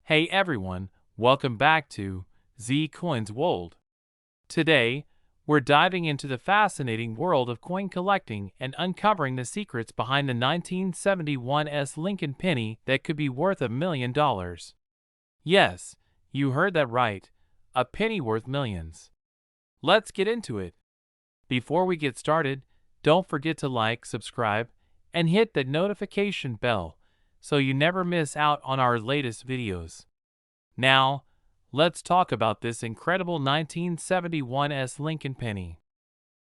Hey everyone, welcome back to Z Coins World. Today, we're diving into the fascinating world of coin collecting and uncovering the secrets behind the 1971's Lincoln penny that could be worth $1 million. Yes, you heard that right, a penny worth millions. Let's get into it. Before we get started, don't forget to like, subscribe, and hit the notification bell so you never miss out on our latest videos. Now, let's talk about this incredible 1971's Lincoln penny.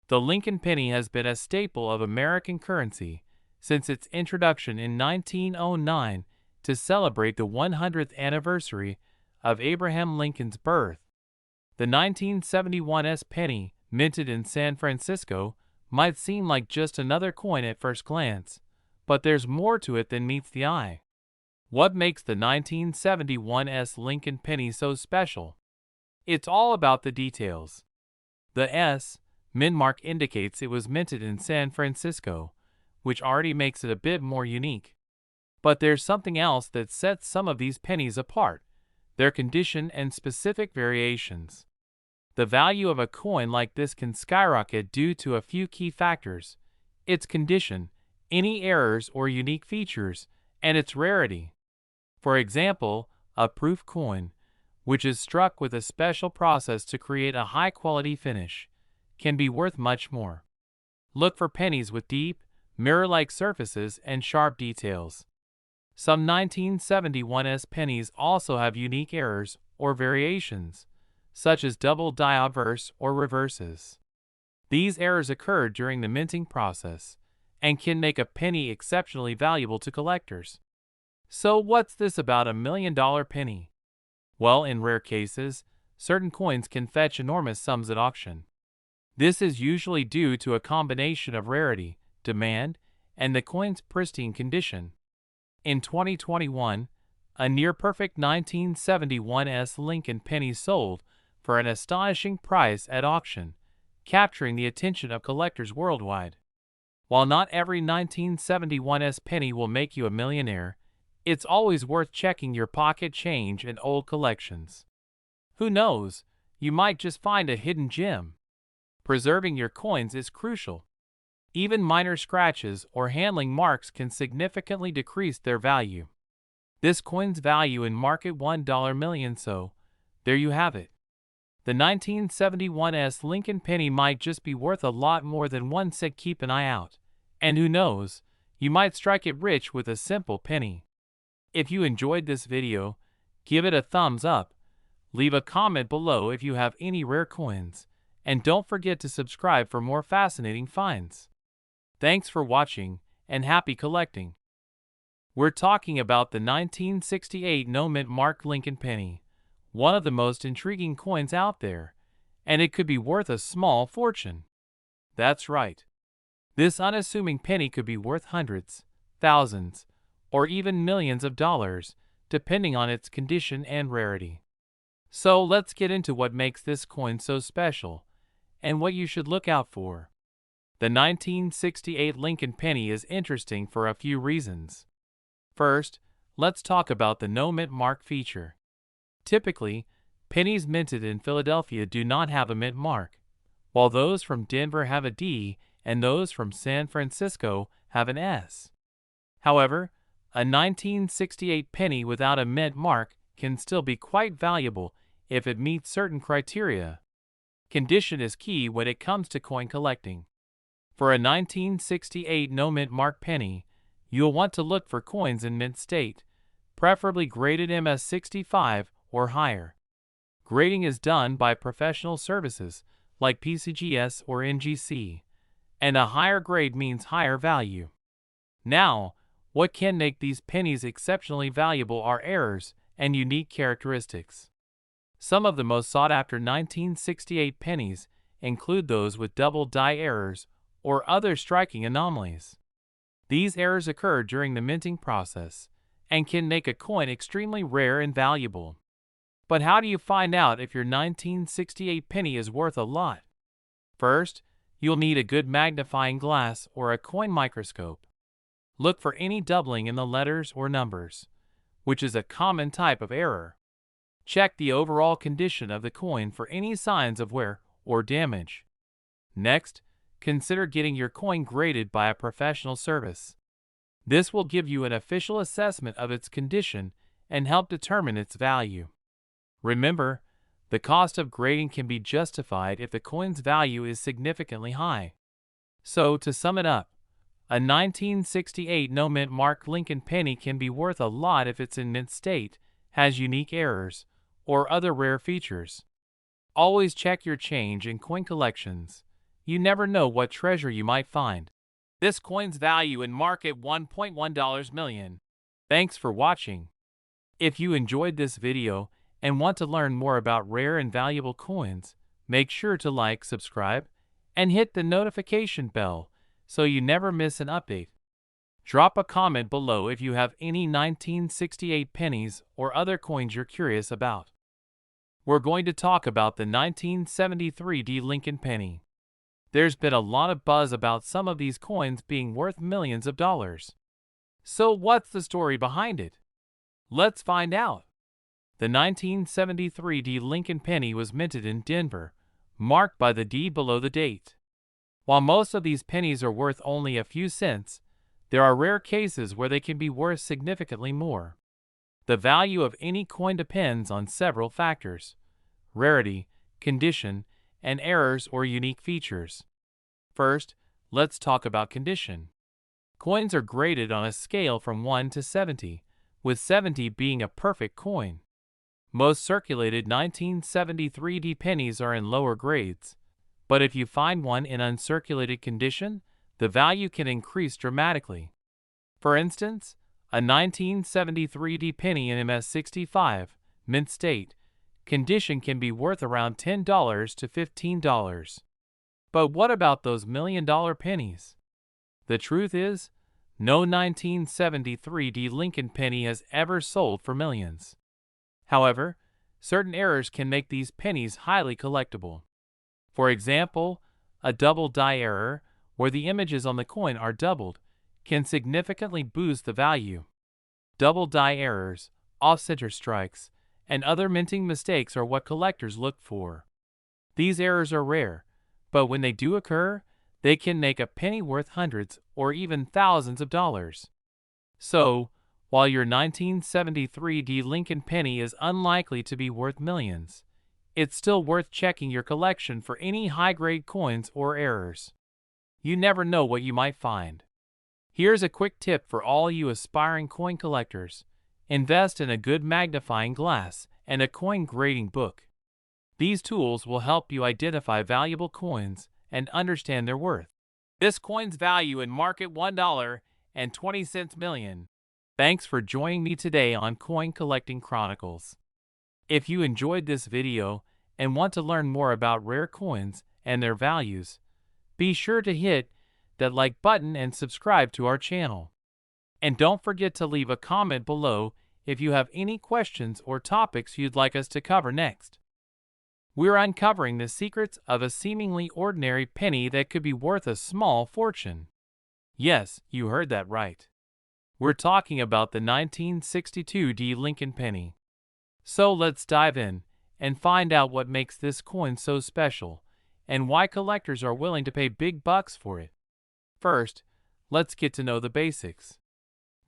The Lincoln penny has been a staple of American currency since its introduction in 1909 to celebrate the 100th anniversary of Abraham Lincoln's birth. The 1971's penny, minted in San Francisco, might seem like just another coin at first glance, but there's more to it than meets the eye. What makes the 1971's Lincoln penny so special? It's all about the details. The S mint mark indicates it was minted in San Francisco, which already makes it a bit more unique. But there's something else that sets some of these pennies apart: their condition and specific variations. The value of a coin like this can skyrocket due to a few key factors: its condition, any errors or unique features, and its rarity. For example, a proof coin, which is struck with a special process to create a high-quality finish, can be worth much more. Look for pennies with deep, mirror-like surfaces and sharp details. Some 1971's pennies also have unique errors or variations, such as double die obverse or reverses. These errors occur during the minting process and can make a penny exceptionally valuable to collectors. So what's this about $1 million penny? Well, in rare cases, certain coins can fetch enormous sums at auction. This is usually due to a combination of rarity, demand, and the coin's pristine condition. In 2021, a near-perfect 1971's Lincoln penny sold for an astonishing price at auction, capturing the attention of collectors worldwide. While not every 1971's penny will make you a millionaire, it's always worth checking your pocket change and old collections. Who knows, you might just find a hidden gem. Preserving your coins is crucial. Even minor scratches or handling marks can significantly decrease their value. This coin's value in market $1 million, so there you have it. The 1971's Lincoln penny might just be worth a lot more than one cent. Keep an eye out. And who knows, you might strike it rich with a simple penny. If you enjoyed this video, give it a thumbs up, leave a comment below if you have any rare coins, and don't forget to subscribe for more fascinating finds. Thanks for watching, and happy collecting. We're talking about the 1968 no-mint mark Lincoln penny, one of the most intriguing coins out there, and it could be worth a small fortune. That's right. This unassuming penny could be worth hundreds, thousands, or even millions of dollars, depending on its condition and rarity. So let's get into what makes this coin so special, and what you should look out for. The 1968 Lincoln penny is interesting for a few reasons. First, let's talk about the no-mint mark feature. Typically, pennies minted in Philadelphia do not have a mint mark, while those from Denver have a D and those from San Francisco have an S. However, a 1968 penny without a mint mark can still be quite valuable if it meets certain criteria. Condition is key when it comes to coin collecting. For a 1968 no-mint mark penny, you'll want to look for coins in mint state, preferably graded MS65 or higher. Grading is done by professional services like PCGS or NGC, and a higher grade means higher value. Now, what can make these pennies exceptionally valuable are errors and unique characteristics. Some of the most sought-after 1968 pennies include those with double die errors or other striking anomalies. These errors occur during the minting process and can make a coin extremely rare and valuable. But how do you find out if your 1968 penny is worth a lot? First, you'll need a good magnifying glass or a coin microscope. Look for any doubling in the letters or numbers, which is a common type of error. Check the overall condition of the coin for any signs of wear or damage. Next, consider getting your coin graded by a professional service. This will give you an official assessment of its condition and help determine its value. Remember, the cost of grading can be justified if the coin's value is significantly high. So, to sum it up, a 1968 no-mint mark Lincoln penny can be worth a lot if it's in mint state, has unique errors, or other rare features. Always check your change in coin collections. You never know what treasure you might find. This coin's value in market $1.1 million. Thanks for watching. If you enjoyed this video and want to learn more about rare and valuable coins, make sure to like, subscribe, and hit the notification bell so you never miss an update. Drop a comment below if you have any 1968 pennies or other coins you're curious about. We're going to talk about the 1973 Lincoln penny. There's been a lot of buzz about some of these coins being worth millions of dollars. So what's the story behind it? Let's find out. The 1973 Lincoln penny was minted in Denver, marked by the D below the date. While most of these pennies are worth only a few cents, there are rare cases where they can be worth significantly more. The value of any coin depends on several factors: rarity, condition, and errors or unique features. First, let's talk about condition. Coins are graded on a scale from 1 to 70, with 70 being a perfect coin. Most circulated 1973 pennies are in lower grades, but if you find one in uncirculated condition, the value can increase dramatically. For instance, a 1973 penny in MS65, mint state, condition can be worth around $10 to $15. But what about those million-dollar pennies? The truth is, no 1973 Lincoln penny has ever sold for millions. However, certain errors can make these pennies highly collectible. For example, a double die error, where the images on the coin are doubled, can significantly boost the value. Double die errors, off-center strikes, and other minting mistakes are what collectors look for. These errors are rare, but when they do occur, they can make a penny worth hundreds or even thousands of dollars. So, while your 1973 Lincoln penny is unlikely to be worth millions, it's still worth checking your collection for any high-grade coins or errors. You never know what you might find. Here's a quick tip for all you aspiring coin collectors. Invest in a good magnifying glass and a coin grading book. These tools will help you identify valuable coins and understand their worth. This coin's value in market $1.20 million. Thanks for joining me today on Coin Collecting Chronicles. If you enjoyed this video and want to learn more about rare coins and their values, be sure to hit that like button and subscribe to our channel. And don't forget to leave a comment below if you have any questions or topics you'd like us to cover next. We're uncovering the secrets of a seemingly ordinary penny that could be worth a small fortune. Yes, you heard that right. We're talking about the 1962 Lincoln penny. So let's dive in and find out what makes this coin so special and why collectors are willing to pay big bucks for it. First, let's get to know the basics.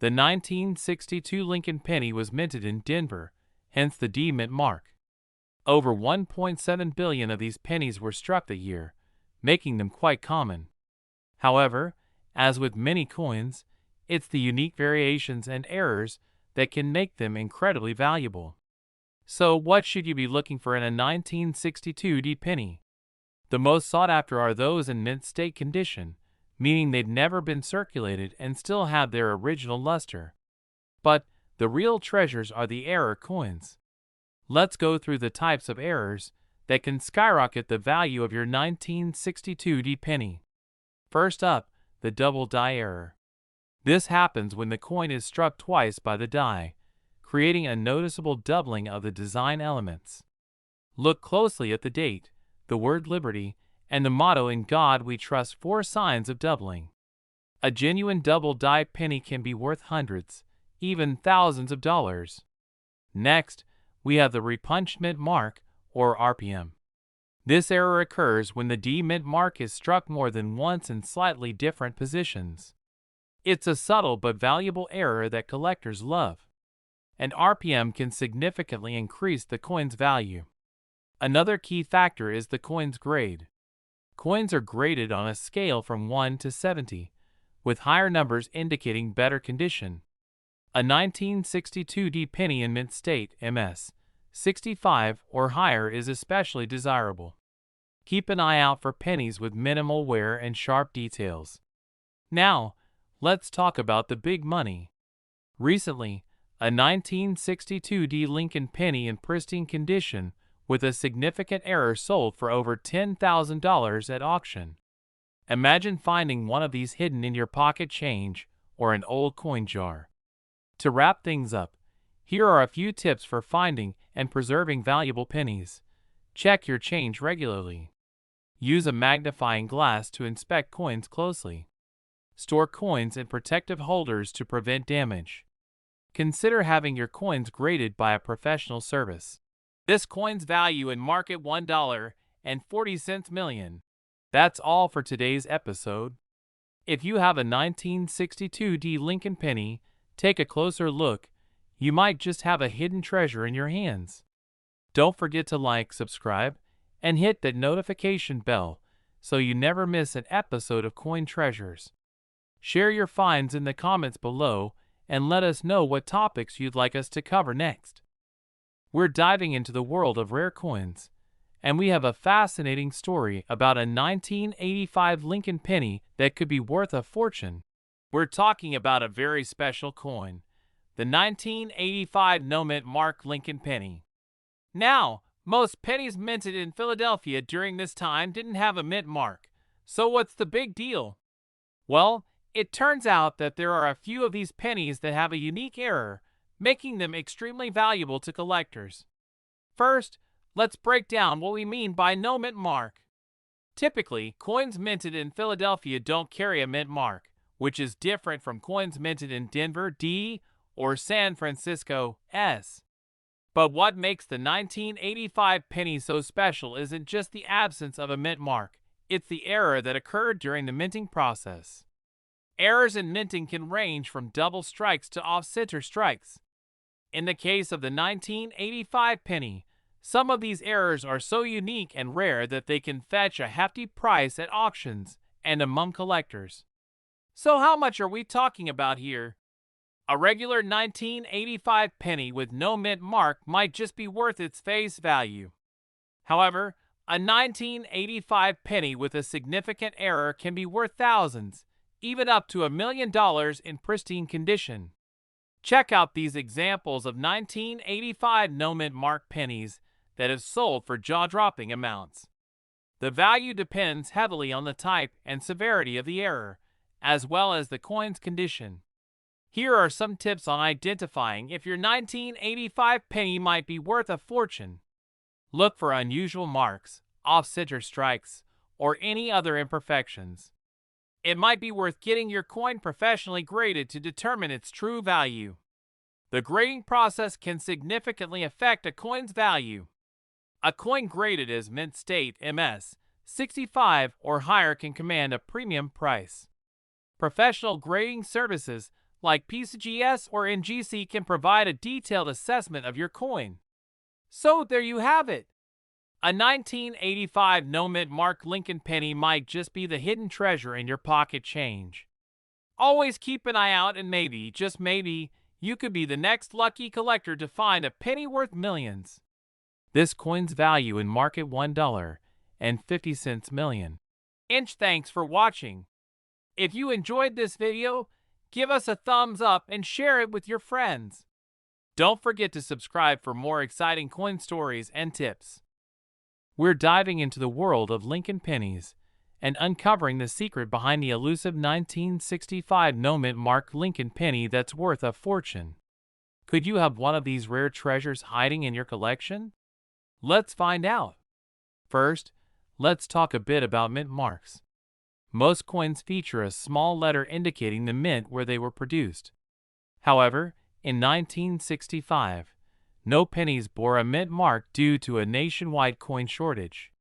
The 1962 Lincoln penny was minted in Denver, hence the D mint mark. Over 1.7 billion of these pennies were struck that year, making them quite common. However, as with many coins, it's the unique variations and errors that can make them incredibly valuable. So what should you be looking for in a 1962 penny? The most sought after are those in mint state condition, meaning they've never been circulated and still have their original luster. But the real treasures are the error coins. Let's go through the types of errors that can skyrocket the value of your 1962 penny. First up, the double die error. This happens when the coin is struck twice by the die, creating a noticeable doubling of the design elements. Look closely at the date, the word liberty, and the motto "In God We Trust" for signs of doubling. A genuine double die penny can be worth hundreds, even thousands of dollars. Next, we have the repunched mint mark, or RPM. This error occurs when the D mint mark is struck more than once in slightly different positions. It's a subtle but valuable error that collectors love. An RPM can significantly increase the coin's value. Another key factor is the coin's grade. Coins are graded on a scale from 1 to 70, with higher numbers indicating better condition. A 1962 D penny in mint state MS 65 or higher is especially desirable. Keep an eye out for pennies with minimal wear and sharp details. Now, let's talk about the big money. Recently, a 1962 D Lincoln penny in pristine condition with a significant error sold for over $10,000 at auction. Imagine finding one of these hidden in your pocket change or an old coin jar. To wrap things up, here are a few tips for finding and preserving valuable pennies. Check your change regularly. Use a magnifying glass to inspect coins closely. Store coins in protective holders to prevent damage. Consider having your coins graded by a professional service. This coin's value in market $1.40 million. That's all for today's episode. If you have a 1962 D Lincoln penny, take a closer look. You might just have a hidden treasure in your hands. Don't forget to like, subscribe, and hit that notification bell so you never miss an episode of Coin Treasures. Share your finds in the comments below and let us know what topics you'd like us to cover next. We're diving into the world of rare coins, and we have a fascinating story about a 1985 Lincoln penny that could be worth a fortune. We're talking about a very special coin, the 1985 no-mint mark Lincoln penny. Now, most pennies minted in Philadelphia during this time didn't have a mint mark, so what's the big deal? Well, it turns out that there are a few of these pennies that have a unique error, making them extremely valuable to collectors. First, let's break down what we mean by no mint mark. Typically, coins minted in Philadelphia don't carry a mint mark, which is different from coins minted in Denver, D, or San Francisco, S. But what makes the 1985 penny so special isn't just the absence of a mint mark, it's the error that occurred during the minting process. Errors in minting can range from double strikes to off-center strikes. In the case of the 1985 penny, some of these errors are so unique and rare that they can fetch a hefty price at auctions and among collectors. So how much are we talking about here? A regular 1985 penny with no mint mark might just be worth its face value. However, a 1985 penny with a significant error can be worth thousands, even up to $1 million in pristine condition. Check out these examples of 1985 no-mint mark pennies that have sold for jaw-dropping amounts. The value depends heavily on the type and severity of the error, as well as the coin's condition. Here are some tips on identifying if your 1985 penny might be worth a fortune. Look for unusual marks, off-center strikes, or any other imperfections. It might be worth getting your coin professionally graded to determine its true value. The grading process can significantly affect a coin's value. A coin graded as mint state MS 65 or higher can command a premium price. Professional grading services like PCGS or NGC can provide a detailed assessment of your coin. So there you have it. A 1985 no-mint mark Lincoln penny might just be the hidden treasure in your pocket change. Always keep an eye out and maybe, just maybe, you could be the next lucky collector to find a penny worth millions. This coin's value in market $1.50 million. Thanks for watching. If you enjoyed this video, give us a thumbs up and share it with your friends. Don't forget to subscribe for more exciting coin stories and tips. We're diving into the world of Lincoln pennies and uncovering the secret behind the elusive 1965 no-mint mark Lincoln penny that's worth a fortune. Could you have one of these rare treasures hiding in your collection? Let's find out. First, let's talk a bit about mint marks. Most coins feature a small letter indicating the mint where they were produced. However, in 1965, no pennies bore a mint mark due to a nationwide coin shortage.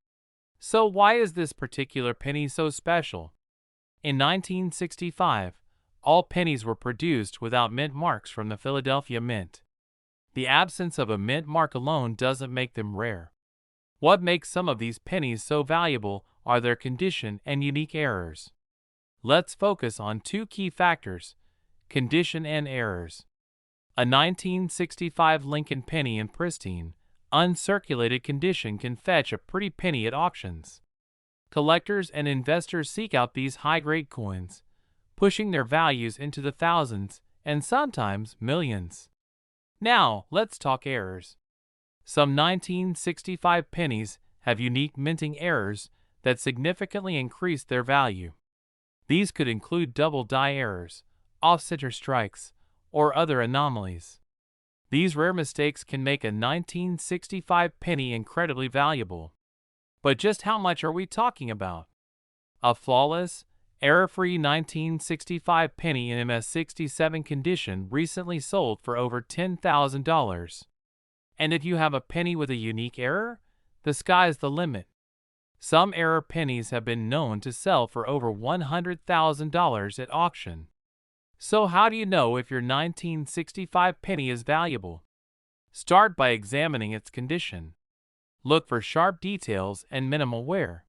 So why is this particular penny so special? In 1965, all pennies were produced without mint marks from the Philadelphia Mint. The absence of a mint mark alone doesn't make them rare. What makes some of these pennies so valuable are their condition and unique errors. Let's focus on two key factors: condition and errors. A 1965 Lincoln penny in pristine, uncirculated condition can fetch a pretty penny at auctions. Collectors and investors seek out these high-grade coins, pushing their values into the thousands and sometimes millions. Now, let's talk errors. Some 1965 pennies have unique minting errors that significantly increase their value. These could include double die errors, off-center strikes, or other anomalies. These rare mistakes can make a 1965 penny incredibly valuable. But just how much are we talking about? A flawless, error-free 1965 penny in MS67 condition recently sold for over $10,000. And if you have a penny with a unique error, the sky's the limit. Some error pennies have been known to sell for over $100,000 at auction. So how do you know if your 1965 penny is valuable? Start by examining its condition. Look for sharp details and minimal wear.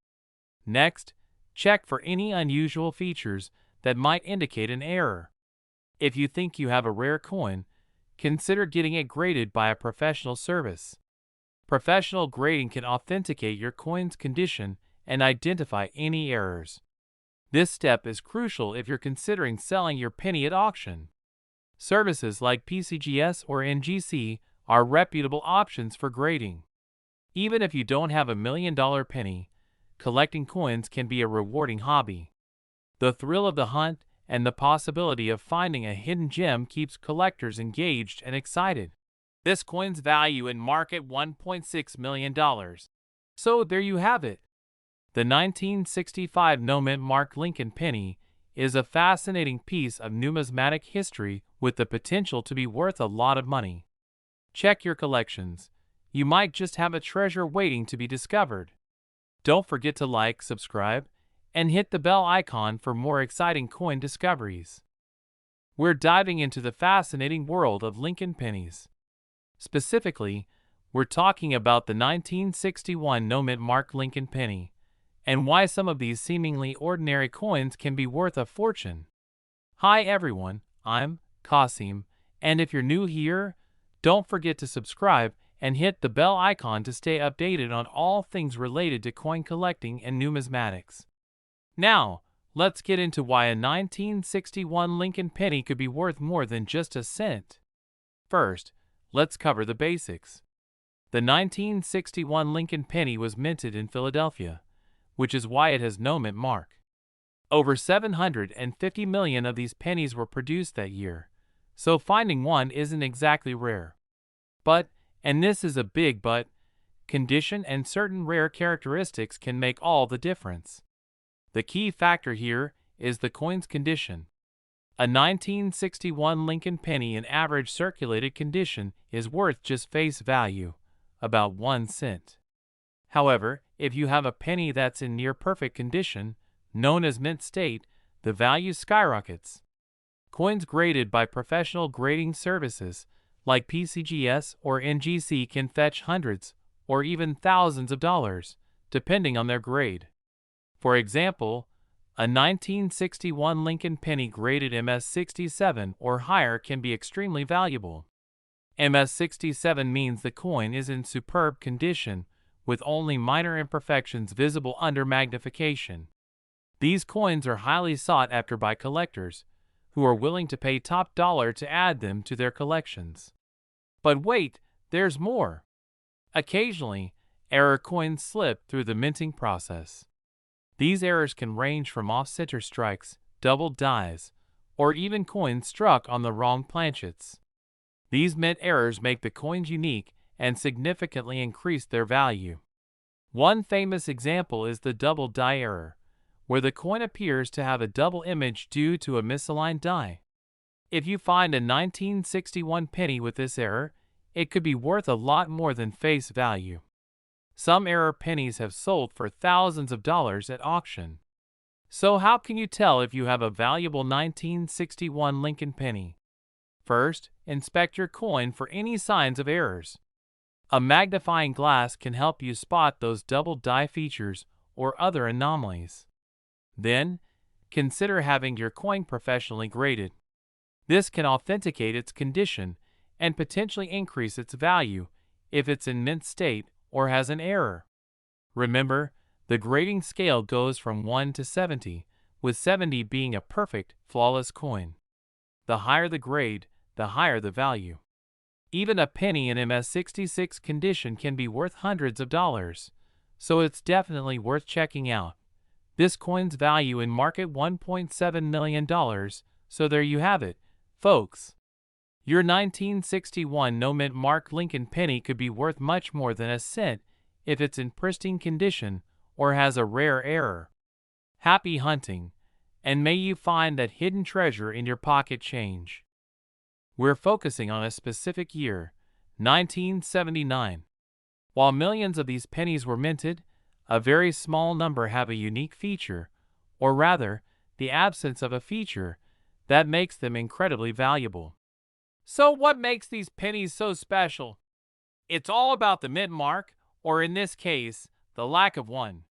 Next, check for any unusual features that might indicate an error. If you think you have a rare coin, consider getting it graded by a professional service. Professional grading can authenticate your coin's condition and identify any errors. This step is crucial if you're considering selling your penny at auction. Services like PCGS or NGC are reputable options for grading. Even if you don't have $1 million penny, collecting coins can be a rewarding hobby. The thrill of the hunt and the possibility of finding a hidden gem keeps collectors engaged and excited. This coin's value in market $1.6 million. So there you have it. The 1965 no mint mark Lincoln penny is a fascinating piece of numismatic history with the potential to be worth a lot of money. Check your collections. You might just have a treasure waiting to be discovered. Don't forget to like, subscribe, and hit the bell icon for more exciting coin discoveries. We're diving into the fascinating world of Lincoln pennies. Specifically, we're talking about the 1961 no mint mark Lincoln penny, and why some of these seemingly ordinary coins can be worth a fortune. Hi everyone, I'm Kasim, and if you're new here, don't forget to subscribe and hit the bell icon to stay updated on all things related to coin collecting and numismatics. Now, let's get into why a 1961 Lincoln penny could be worth more than just a cent. First, let's cover the basics. The 1961 Lincoln penny was minted in Philadelphia, which is why it has no mint mark. Over 750 million of these pennies were produced that year, so finding one isn't exactly rare. But, and this is a big but, condition and certain rare characteristics can make all the difference. The key factor here is the coin's condition. A 1961 Lincoln penny in average circulated condition is worth just face value, about 1 cent. However, if you have a penny that's in near perfect condition, known as mint state, the value skyrockets. Coins graded by professional grading services like PCGS or NGC can fetch hundreds or even thousands of dollars, depending on their grade. For example, a 1961 Lincoln penny graded MS67 or higher can be extremely valuable. MS67 means the coin is in superb condition, with only minor imperfections visible under magnification. These coins are highly sought after by collectors, who are willing to pay top dollar to add them to their collections. But wait, there's more. Occasionally, error coins slip through the minting process. These errors can range from off-center strikes, double dies, or even coins struck on the wrong planchets. These mint errors make the coins unique and significantly increase their value. One famous example is the double die error, where the coin appears to have a double image due to a misaligned die. If you find a 1961 penny with this error, it could be worth a lot more than face value. Some error pennies have sold for thousands of dollars at auction. So how can you tell if you have a valuable 1961 Lincoln penny? First, inspect your coin for any signs of errors. A magnifying glass can help you spot those double die features or other anomalies. Then, consider having your coin professionally graded. This can authenticate its condition and potentially increase its value if it's in mint state or has an error. Remember, the grading scale goes from 1 to 70, with 70 being a perfect, flawless coin. The higher the grade, the higher the value. Even a penny in MS66 condition can be worth hundreds of dollars, so it's definitely worth checking out. This coin's value in market $1.7 million, so there you have it, folks. Your 1961 no-mint mark Lincoln penny could be worth much more than a cent if it's in pristine condition or has a rare error. Happy hunting, and may you find that hidden treasure in your pocket change. We're focusing on a specific year, 1979. While millions of these pennies were minted, a very small number have a unique feature, or rather, the absence of a feature, that makes them incredibly valuable. So what makes these pennies so special? It's all about the mint mark, or in this case, the lack of one.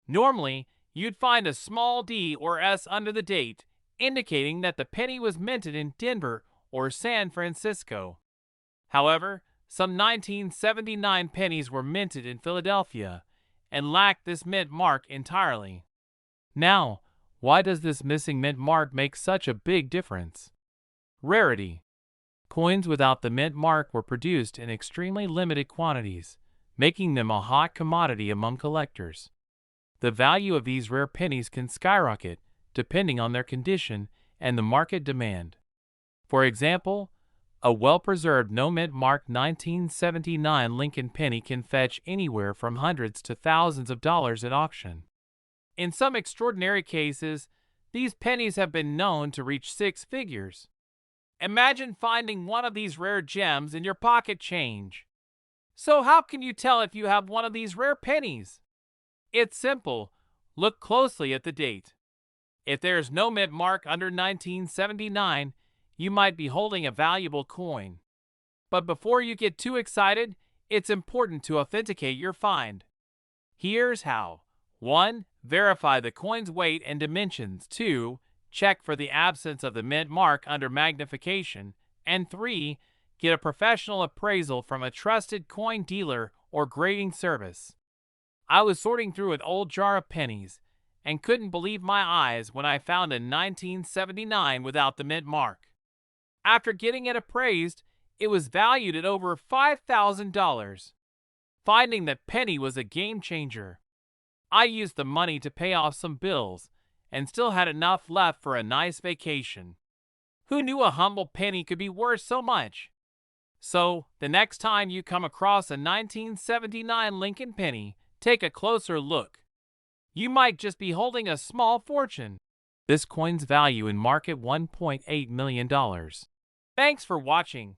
Normally, you'd find a small D or S under the date, indicating that the penny was minted in Denver or San Francisco. However, some 1979 pennies were minted in Philadelphia and lacked this mint mark entirely. Now, why does this missing mint mark make such a big difference? Rarity. Coins without the mint mark were produced in extremely limited quantities, making them a hot commodity among collectors. The value of these rare pennies can skyrocket depending on their condition and the market demand. For example, a well-preserved no-mint mark 1979 Lincoln penny can fetch anywhere from hundreds to thousands of dollars at auction. In some extraordinary cases, these pennies have been known to reach six figures. Imagine finding one of these rare gems in your pocket change. So how can you tell if you have one of these rare pennies? It's simple. Look closely at the date. If there is no mint mark under 1979, you might be holding a valuable coin. But before you get too excited, it's important to authenticate your find. Here's how. 1. Verify the coin's weight and dimensions. 2. Check for the absence of the mint mark under magnification. And 3. Get a professional appraisal from a trusted coin dealer or grading service. I was sorting through an old jar of pennies and couldn't believe my eyes when I found a 1979 without the mint mark. After getting it appraised, it was valued at over $5,000. Finding that penny was a game changer. I used the money to pay off some bills and still had enough left for a nice vacation. Who knew a humble penny could be worth so much? So, the next time you come across a 1979 Lincoln penny, take a closer look. You might just be holding a small fortune. This coin's value in market $1.8 million. Thanks for watching.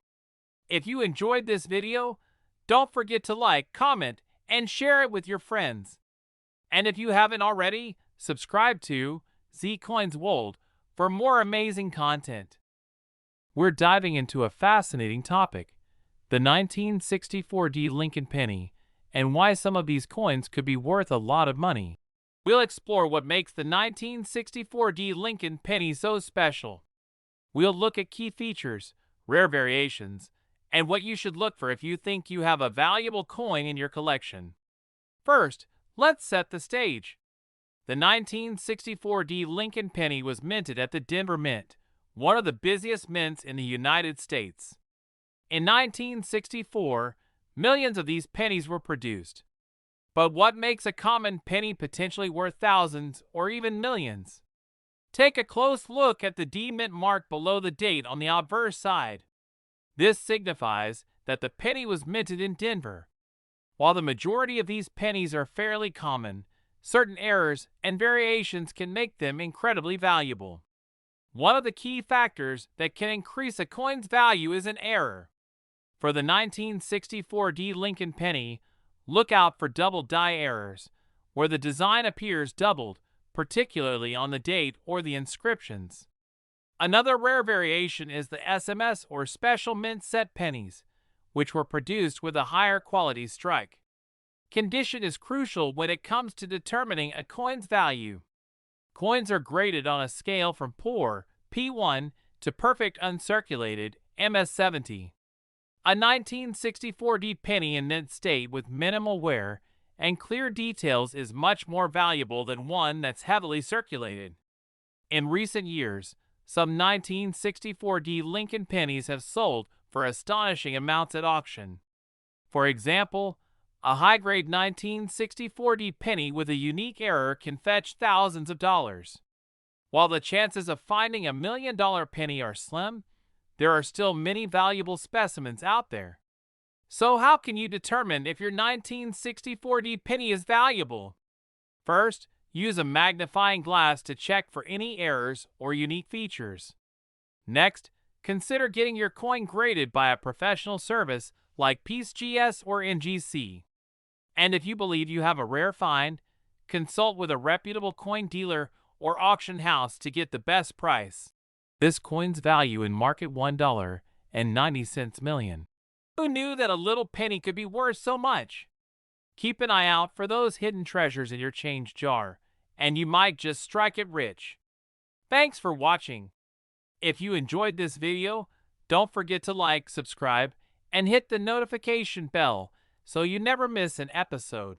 If you enjoyed this video, don't forget to like, comment, and share it with your friends. And if you haven't already, subscribe to Z Coins World for more amazing content. We're diving into a fascinating topic, the 1964 Lincoln penny, and why some of these coins could be worth a lot of money. We'll explore what makes the 1964 Lincoln penny so special. We'll look at key features, rare variations, and what you should look for if you think you have a valuable coin in your collection. First, let's set the stage. The 1964 Lincoln penny was minted at the Denver Mint, one of the busiest mints in the United States. In 1964, millions of these pennies were produced. But what makes a common penny potentially worth thousands or even millions? Take a close look at the D mint mark below the date on the obverse side. This signifies that the penny was minted in Denver. While the majority of these pennies are fairly common, certain errors and variations can make them incredibly valuable. One of the key factors that can increase a coin's value is an error. For the 1964D Lincoln penny, look out for double die errors, where the design appears doubled, particularly on the date or the inscriptions. Another rare variation is the SMS or special mint set pennies, which were produced with a higher quality strike. Condition is crucial when it comes to determining a coin's value. Coins are graded on a scale from poor, P1, to perfect uncirculated, MS70. A 1964D penny in mint state with minimal wear and clear details is much more valuable than one that's heavily circulated. In recent years, some 1964D Lincoln pennies have sold for astonishing amounts at auction. For example, a high-grade 1964D penny with a unique error can fetch thousands of dollars. While the chances of finding a $1 million penny are slim, there are still many valuable specimens out there. So how can you determine if your 1964D penny is valuable? First, use a magnifying glass to check for any errors or unique features. Next, consider getting your coin graded by a professional service like PeaceGS or NGC. And if you believe you have a rare find, consult with a reputable coin dealer or auction house to get the best price. This coin's value in market $1.90 million. Who knew that a little penny could be worth so much? Keep an eye out for those hidden treasures in your change jar, and you might just strike it rich. Thanks for watching. If you enjoyed this video, don't forget to like, subscribe, and hit the notification bell so you never miss an episode.